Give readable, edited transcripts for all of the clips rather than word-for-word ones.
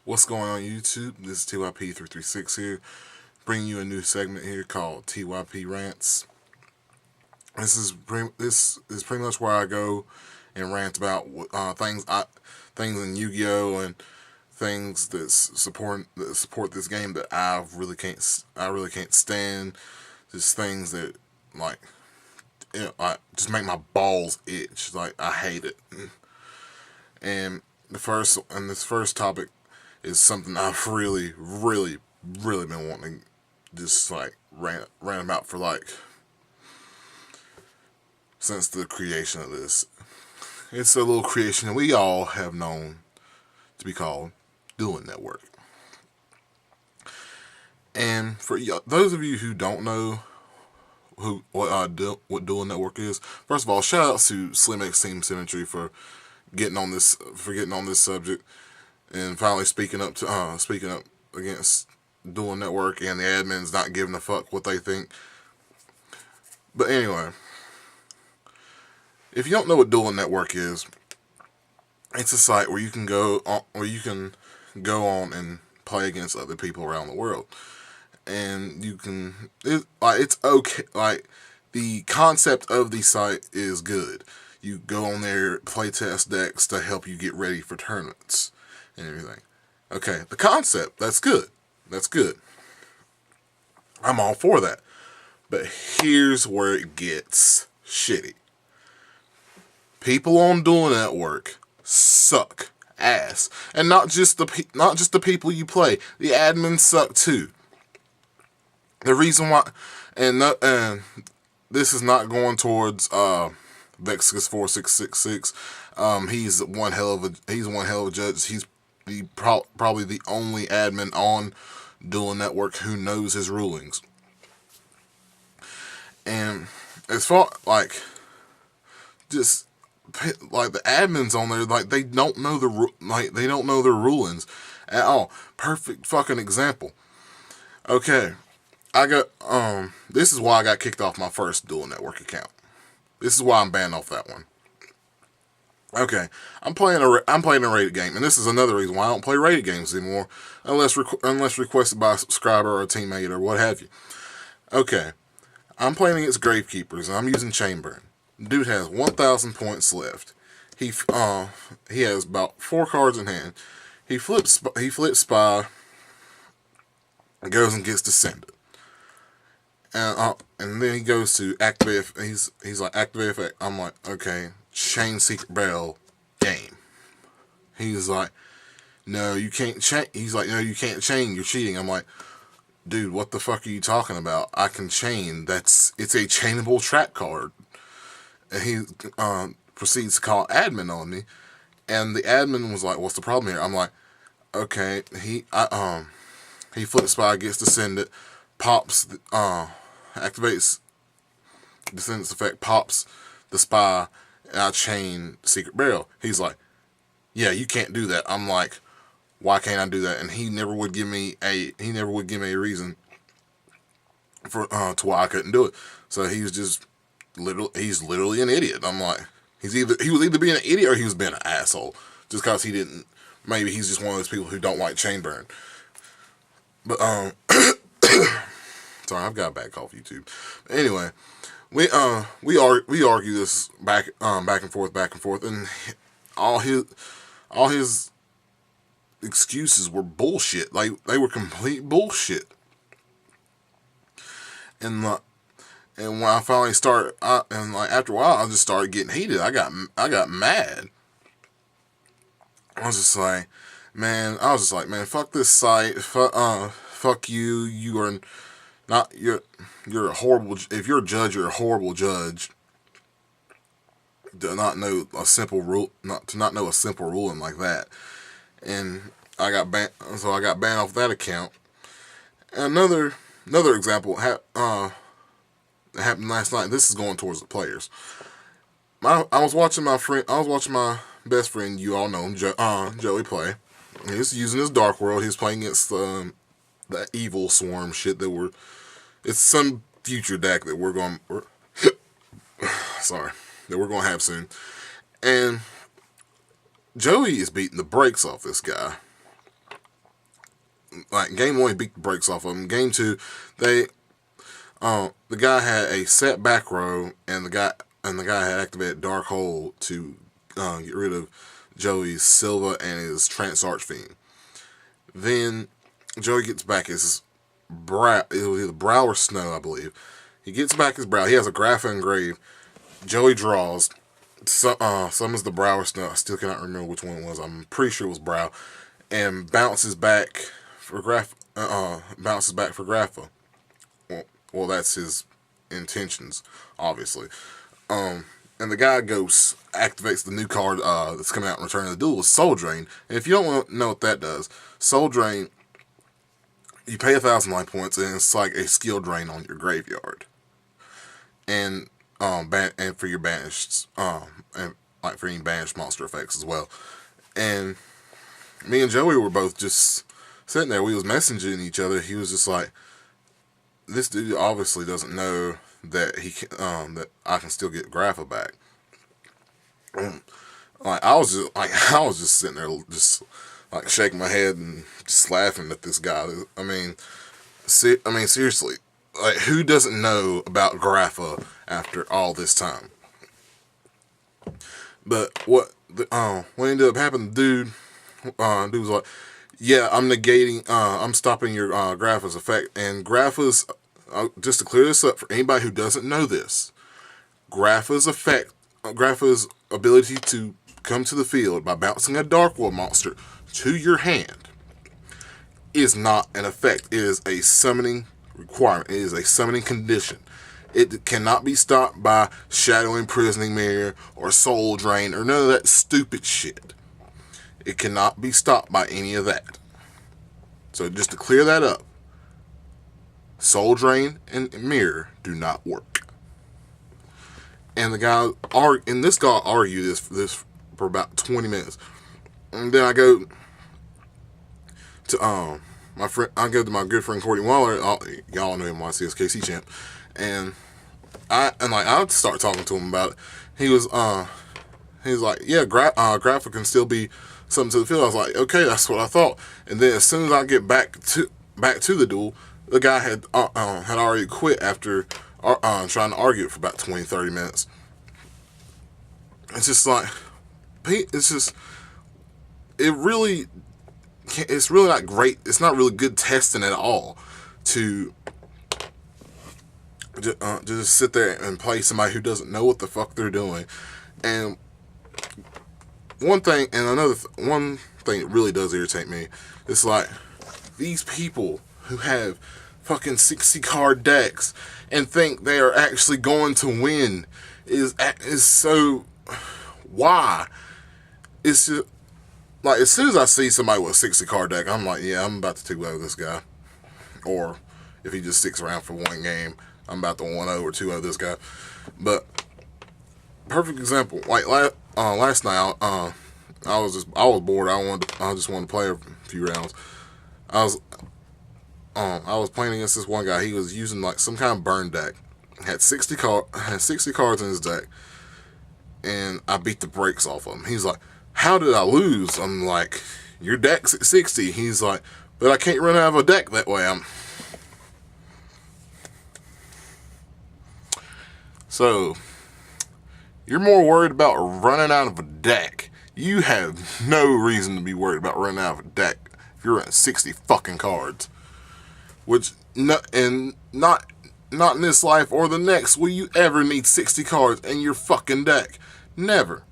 What's going on YouTube? This is TYP336 here, bringing you a new segment here called TYP Rants. This is pretty much where I go and rant about things in Yu-Gi-Oh and things that support this game that I really can't stand. Just things that like just make my balls itch. Like I hate it. And this first topic is something I've really been wanting to just like rant about for like since the creation of this. It's a little creation that we all have known to be called Dueling Network. And for those of you who don't know what Dueling Network is, first of all, shout out to Slim X Team Symmetry for getting on this subject and finally speaking up against Duel Network and the admins not giving a fuck what they think. But anyway, if you don't know what Duel Network is, it's a site where you can go on and play against other people around the world, and it's okay. Like the concept of the site is good. You go on there, play test decks to help you get ready for tournaments and everything. Okay, the concept, that's good. That's good. I'm all for that. But here's where it gets shitty. People on Duel Network suck ass. And not just the people you play. The admins suck too. The reason why, and this is not going towards Vexus 4666. He's one hell of a judge. He's probably the only admin on Duel Network who knows his rulings. And as far just like the admins on there, like they don't know their rulings at all. Perfect fucking example. Okay, I got this is why I got kicked off my first Duel Network account. This is why I'm banned off that one. Okay, I'm playing a rated game, and this is another reason why I don't play rated games anymore, unless requested by a subscriber or a teammate or what have you. Okay, I'm playing against Gravekeepers, and I'm using Chainburn. Dude has 1,000 points left. He has about 4 cards in hand. He flips Spy, and goes and gets Descendant. And then he goes to activate. He's like activate effect. I'm like, okay, chain Secret Bell game. He's like, no, you can't chain. He's like, no, you can't chain. You're cheating. I'm like, dude, what the fuck are you talking about? I can chain. It's a chainable trap card. And he proceeds to call admin on me, and the admin was like, what's the problem here? I'm like, okay. He flips Spy, gets Descendant, pops activates Descendant's effect, pops the Spy, and I chain Secret Barrel. He's like, yeah, you can't do that. I'm like, why can't I do that? And he never would give me a reason for to why I couldn't do it. So he was just he's literally an idiot. I'm like, he was either being an idiot or he was being an asshole. Just because he didn't, maybe he's just one of those people who don't like Chainburn. But sorry, I've got a bad cough, YouTube. Anyway, we argue this back and forth, and all his excuses were bullshit. Like they were complete bullshit. And when I finally after a while, I just started getting heated. I got mad. I was just like, man, fuck this site. Fuck you. You are not. You're a horrible. If you're a judge, you're a horrible judge. To not know a simple rule, not know a simple ruling like that. And I got banned. So I got banned off that account. Another example happened last night. This is going towards the players. I was watching my best friend, you all know him, Joey play. He was using his Dark World. He was playing against the evil swarm shit it's some future deck that we're going to have soon. And Joey is beating the brakes off this guy. like game 1 he beat the brakes off of him. Game 2, the guy had a set back row, and the guy had activated Dark Hole to get rid of Joey's Silva and his Trance Archfiend. Then Joey gets back his brow. It was either brow or snow, I believe. He gets back his brow. He has a Grapha engrave. Joey draws. Summons the brow or snow. I still cannot remember which one it was. I'm pretty sure it was brow. And bounces back for Grapha. Well, that's his intentions, obviously. And the guy goes, activates the new card that's coming out in Return of the Duel, Soul Drain. And if you don't know what that does, Soul Drain, you pay 1,000 life points, and it's like a skill drain on your graveyard. And for your banished, and like for any banished monster effects as well. And me and Joey were both just sitting there. We was messaging each other. He was just like, this dude obviously doesn't know that that I can still get Grapha back. I was just sitting there, just like shaking my head and just laughing at this guy. I mean, seriously, like, who doesn't know about Grapha after all this time? But what ended up happening, dude was like, yeah, I'm negating, I'm stopping your Grapha's effect. And Grapha's, just to clear this up for anybody who doesn't know this, Grapha's ability to come to the field by bouncing a Dark World monster to your hand is not an effect. It is a summoning requirement. It is a summoning condition. It cannot be stopped by Shadow Imprisoning Mirror or Soul Drain or none of that stupid shit. It cannot be stopped by any of that. So just to clear that up, Soul Drain and Mirror do not work. And this guy argued this for about 20 minutes. And then I go to my good friend Cordy Waller. Y'all know him, YCSKC champ. And I start talking to him about it. He was like, yeah, Grapha can still be something to the field. I was like, okay, that's what I thought. And then as soon as I get back to the duel, the guy had already quit after trying to argue it for about 20-30 minutes. It's just like, it's really not great. It's not really good testing at all to just sit there and play somebody who doesn't know what the fuck they're doing. And one thing that really does irritate me is like these people who have fucking 60 card decks and think they are actually going to win is so, why? It's just like, as soon as I see somebody with a 60 card deck, I'm like, yeah, I'm about to 2-0 this guy. Or if he just sticks around for one game, I'm about to 1-0 or 2-0 this guy. But perfect example, like last night, I was bored. I just wanted to play a few rounds. I was playing against this one guy. He was using like some kind of burn deck. Had 60 cards in his deck, and I beat the brakes off of him. He's like, how did I lose? I'm like, your deck's at 60. He's like, but I can't run out of a deck that way. So, you're more worried about running out of a deck. You have no reason to be worried about running out of a deck if you're running 60 fucking cards. Not in this life or the next will you ever need 60 cards in your fucking deck. Never.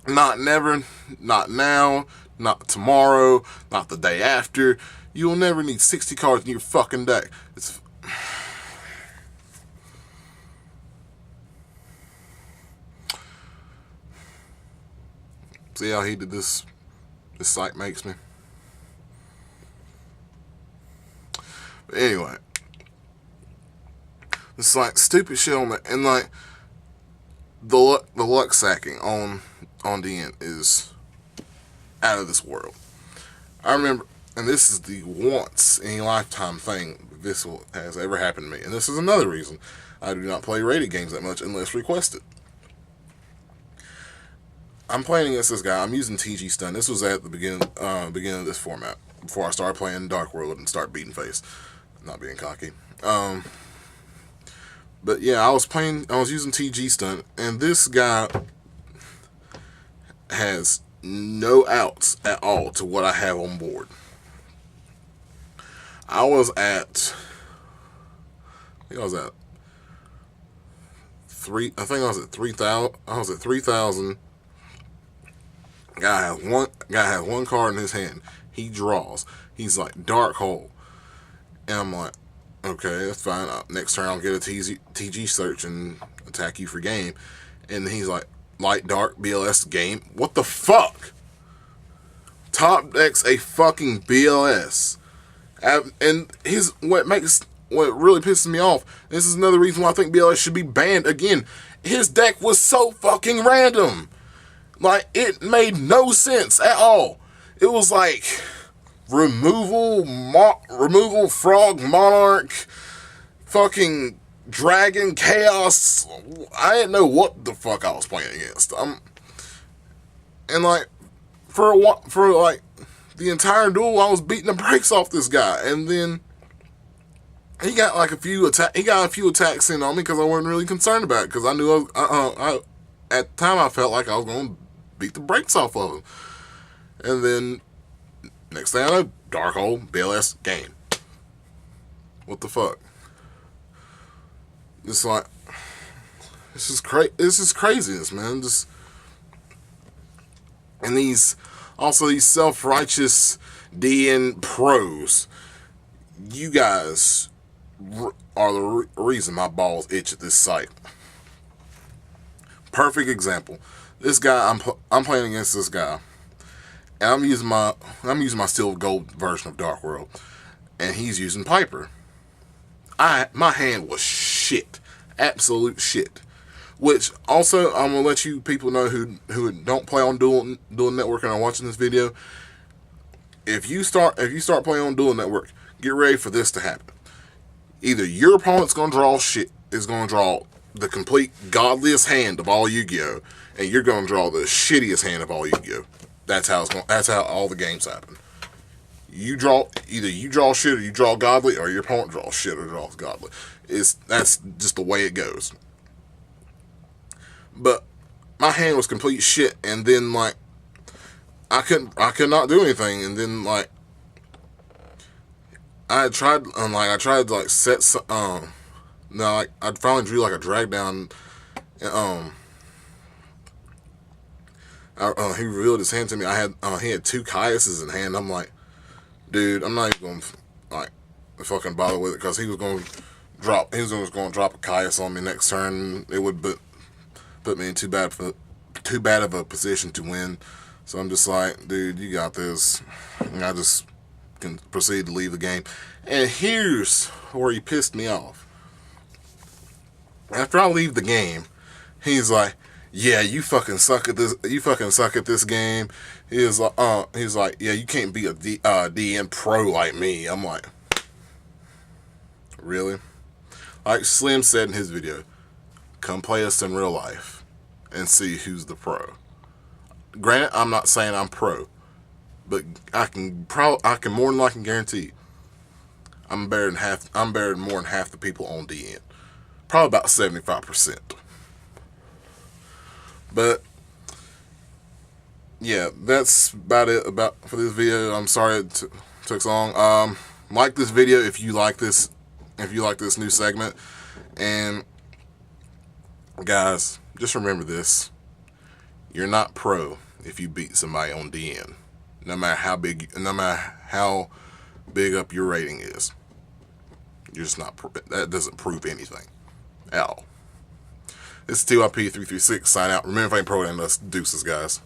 Not never, not now, not tomorrow, not the day after. You'll never need 60 cards in your fucking deck. See how heated this site makes me? But anyway, it's like stupid shit on that, and like the luck sacking on DN is out of this world. I remember, and this is the once in a lifetime thing this has ever happened to me, and this is another reason I do not play rated games that much unless requested. I'm playing against this guy. I'm using TG Stun. This was at the beginning of this format. before I started playing Dark World and start beating face. Not being cocky. But yeah, I was using TG Stunt, and this guy has no outs at all to what I have on board. I think I was at 3,000. I was at 3,000. Guy has one card in his hand. He draws. He's like, Dark Hole. And I'm like, okay, that's fine. Next turn I'll get a TG search and attack you for game. And he's like, light dark BLS game. What the fuck? Top decks a fucking BLS. And what really pisses me off, this is another reason why I think BLS should be banned again. His deck was so fucking random. Like, it made no sense at all. It was like removal frog monarch, fucking dragon chaos. I didn't know what the fuck I was playing against. And like for like the entire duel, I was beating the brakes off this guy, and then he got like a few attacks in on me because I wasn't really concerned about it, because I knew at the time I felt like I was going to beat the brakes off of him. And then next thing I know, Dark Hole, BLS, game. What the fuck? It's like, this is craziness, man. And these self-righteous DN pros, you guys are the reason my balls itch at this site. Perfect example. This guy, I'm playing against this guy, and I'm using my silver gold version of Dark World, and he's using Piper. My hand was shit, absolute shit. Which also, I'm gonna let you people know who don't play on Duel Network and are watching this video. If you start playing on Duel Network, get ready for this to happen. Either your opponent's gonna draw the complete godliest hand of all Yu-Gi-Oh, and you're gonna draw the shittiest hand of all Yu-Gi-Oh. That's how all the games happen. Either you draw shit or you draw godly, or your opponent draws shit or draws godly. That's just the way it goes. But my hand was complete shit, and then like I could not do anything, and then like I tried to set some I finally drew like a drag down, and he revealed his hand to me. He had two Caiuses in hand. I'm like, dude, I'm not even gonna like fucking bother with it, because he was going to drop a Caius on me next turn. It would put me in too bad of a position to win. So I'm just like, dude, you got this. And I just can proceed to leave the game. And here's where he pissed me off. After I leave the game, he's like, yeah, you fucking suck at this. You fucking suck at this game. He's like, yeah, you can't be a DN pro like me. I'm like, really? Like Slim said in his video, come play us in real life and see who's the pro. Granted, I'm not saying I'm pro, but I can more than likely guarantee I'm better than more than half the people on DN. Probably about 75%. But yeah, that's about it for this video. I'm sorry it took so long. Like this video if you like this new segment. And guys, just remember this: you're not pro if you beat somebody on DN, no matter how big up your rating is. You're just not. That doesn't prove anything at all. This is TYP336 sign out. Remember, if I ain't pro, then let's deuces, guys.